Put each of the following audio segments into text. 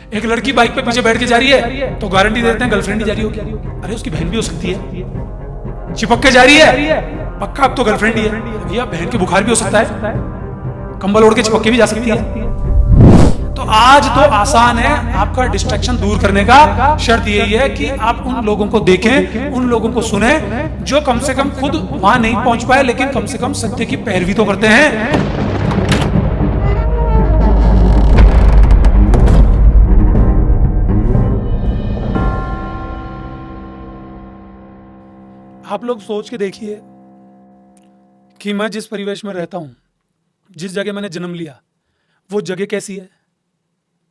एक लड़की बाइक पे पीछे बैठ के जा रही है तो गारंटी देते हैं गर्लफ्रेंड ही जा रही होगी। अरे उसकी बहन भी हो सकती है। चिपक के जा रही है, पक्का अब तो गर्लफ्रेंड ही है। भैया बहन के बुखार भी हो सकता है, कंबल ओढ़ के चिपक के भी जा सकती है। तो आज तो आसान है आपका डिस्ट्रैक्शन दूर करने का। शर्त यही है कि आप उन लोगों को देखें, उन लोगों को सुने जो कम से कम खुद वहां नहीं पहुंच पाए लेकिन कम से कम सत्य की पैरवी तो करते हैं। आप लोग सोच के देखिए कि मैं जिस परिवेश में रहता हूं, जिस जगह मैंने जन्म लिया, वो जगह कैसी है।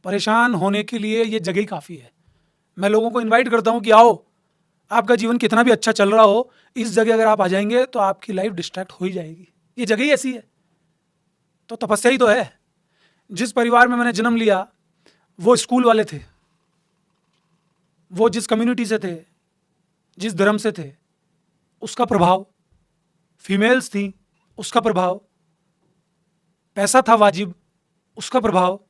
परेशान होने के लिए ये जगह ही काफ़ी है। मैं लोगों को इनवाइट करता हूं कि आओ, आपका जीवन कितना भी अच्छा चल रहा हो, इस जगह अगर आप आ जाएंगे तो आपकी लाइफ डिस्ट्रैक्ट हो ही जाएगी। ये जगह ही ऐसी है, तो तपस्या ही तो है। जिस परिवार में मैंने जन्म लिया वो स्कूल वाले थे, वो जिस कम्युनिटी से थे, जिस धर्म से थे, उसका प्रभाव, फीमेल्स थी उसका प्रभाव, पैसा था वाजिब उसका प्रभाव,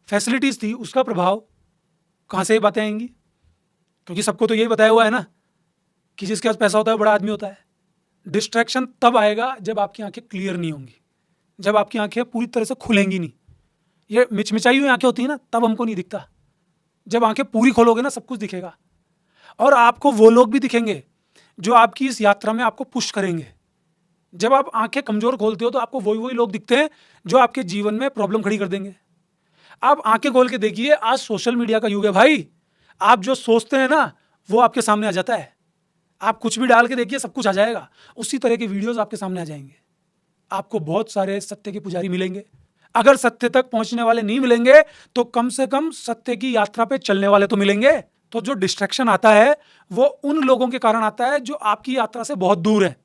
फैसिलिटीज थी उसका प्रभाव। कहाँ से ये बातें आएंगी? क्योंकि सबको तो यही बताया हुआ है ना कि जिसके पास पैसा होता है बड़ा आदमी होता है। डिस्ट्रैक्शन तब आएगा जब आपकी आंखें क्लियर नहीं होंगी, जब आपकी आंखें पूरी तरह से खुलेंगी नहीं। ये मिचमिचाई हुई आंखें होती है ना, तब हमको नहीं दिखता। जब आंखें पूरी खोलोगे ना, सब कुछ दिखेगा। और आपको वो लोग भी दिखेंगे जो आपकी इस यात्रा में आपको पुश करेंगे। जब आप आंखें कमजोर खोलते हो तो आपको वही लोग दिखते हैं जो आपके जीवन में प्रॉब्लम खड़ी कर देंगे। आप आंखें खोल के देखिए, आज सोशल मीडिया का युग है भाई। आप जो सोचते हैं ना वो आपके सामने आ जाता है। आप कुछ भी डाल के देखिए, सब कुछ आ जाएगा। उसी तरह के वीडियोस आपके सामने आ जाएंगे। आपको बहुत सारे सत्य के पुजारी मिलेंगे। अगर सत्य तक पहुंचने वाले नहीं मिलेंगे तो कम से कम सत्य की यात्रा पे चलने वाले तो मिलेंगे। तो जो डिस्ट्रैक्शन आता है वो उन लोगों के कारण आता है जो आपकी यात्रा से बहुत दूर है।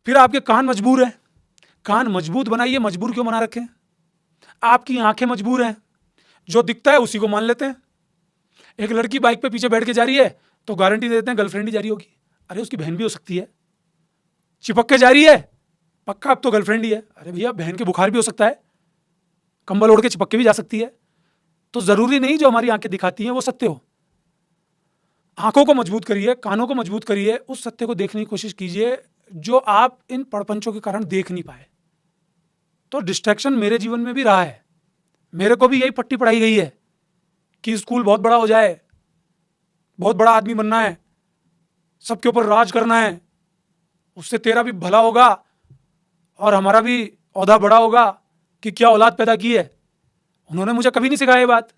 फिर आपके कान मजबूर हैं, कान मजबूत बनाइए। मजबूर क्यों बना रखे हैं? आपकी आंखें मजबूर हैं, जो दिखता है उसी को मान लेते हैं। एक लड़की बाइक पे पीछे बैठ के जा रही है तो गारंटी देते हैं गर्लफ्रेंड ही जा रही होगी। अरे उसकी बहन भी हो सकती है। चिपक के जा रही है, पक्का अब तो गर्लफ्रेंड ही है। अरे भैया बहन के बुखार भी हो सकता है, कंबल ओढ़ के चिपक के भी जा सकती है। तो जरूरी नहीं जो हमारी आंखें दिखाती हैं वो सत्य हो। आंखों को मजबूत करिए, कानों को मजबूत करिए, उस सत्य को देखने की कोशिश कीजिए जो आप इन प्रपंचों के कारण देख नहीं पाए। तो डिस्ट्रैक्शन मेरे जीवन में भी रहा है। मेरे को भी यही पट्टी पढ़ाई गई है कि स्कूल बहुत बड़ा हो जाए, बहुत बड़ा आदमी बनना है, सबके ऊपर राज करना है, उससे तेरा भी भला होगा और हमारा भी औहदा बड़ा होगा कि क्या औलाद पैदा की है। उन्होंने मुझे कभी नहीं सिखाया ये बात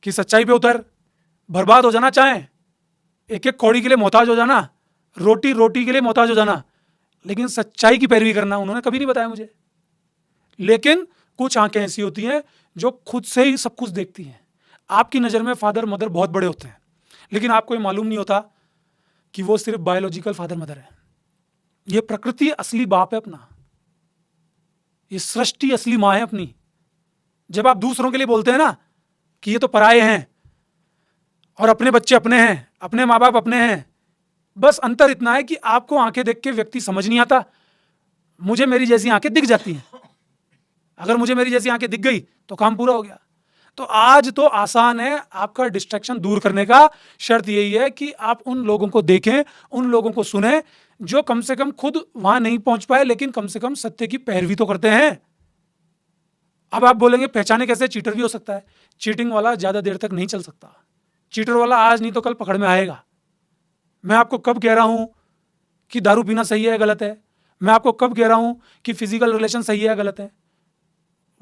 कि सच्चाई पे उतर, बर्बाद हो जाना चाहें, एक एक कौड़ी के लिए मोहताज हो जाना, रोटी रोटी के लिए मोहताज हो जाना, लेकिन सच्चाई की पैरवी करना उन्होंने कभी नहीं बताया मुझे। लेकिन कुछ आंखें ऐसी होती हैं जो खुद से ही सब कुछ देखती हैं। आपकी नज़र में फादर मदर बहुत बड़े होते हैं, लेकिन आपको ये मालूम नहीं होता कि वो सिर्फ बायोलॉजिकल फादर मदर है। ये प्रकृति असली बाप है अपना, ये सृष्टि असली माँ है अपनी। जब आप दूसरों के लिए बोलते हैं ना कि ये तो पराये हैं और अपने बच्चे अपने हैं, अपने माँ बाप अपने हैं, बस अंतर इतना है कि आपको आंखें देख के व्यक्ति समझ नहीं आता। मुझे मेरी जैसी आंखें दिख जाती हैं। अगर मुझे मेरी जैसी आंखें दिख गई तो काम पूरा हो गया। तो आज तो आसान है आपका डिस्ट्रैक्शन दूर करने का। शर्त यही है कि आप उन लोगों को देखें, उन लोगों को सुने जो कम से कम खुद वहां नहीं पहुंच पाए लेकिन कम से कम सत्य की पैरवी तो करते हैं। अब आप बोलेंगे पहचाने कैसे? चीटर भी हो सकता है। चीटिंग वाला ज्यादा देर तक नहीं चल सकता। चीटर वाला आज नहीं तो कल पकड़ में आएगा। मैं आपको कब कह रहा हूं कि दारू पीना सही है गलत है? मैं आपको कब कह रहा हूं कि फिजिकल रिलेशन सही है गलत है?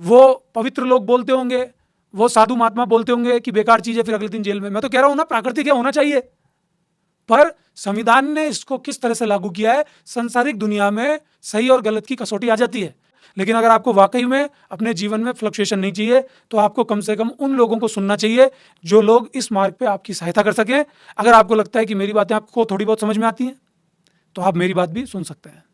वो पवित्र लोग बोलते होंगे, वो साधु महात्मा बोलते होंगे कि बेकार चीज है, फिर अगले दिन जेल में। मैं तो कह रहा हूं ना, प्राकृतिक होना चाहिए। पर संविधान ने इसको किस तरह से लागू किया है, संसारिक दुनिया में सही और गलत की कसौटी आ जाती है। लेकिन अगर आपको वाकई में अपने जीवन में फ्लक्चुएशन नहीं चाहिए तो आपको कम से कम उन लोगों को सुनना चाहिए जो लोग इस मार्ग पे आपकी सहायता कर सकें। अगर आपको लगता है कि मेरी बातें आपको थोड़ी बहुत समझ में आती हैं तो आप मेरी बात भी सुन सकते हैं।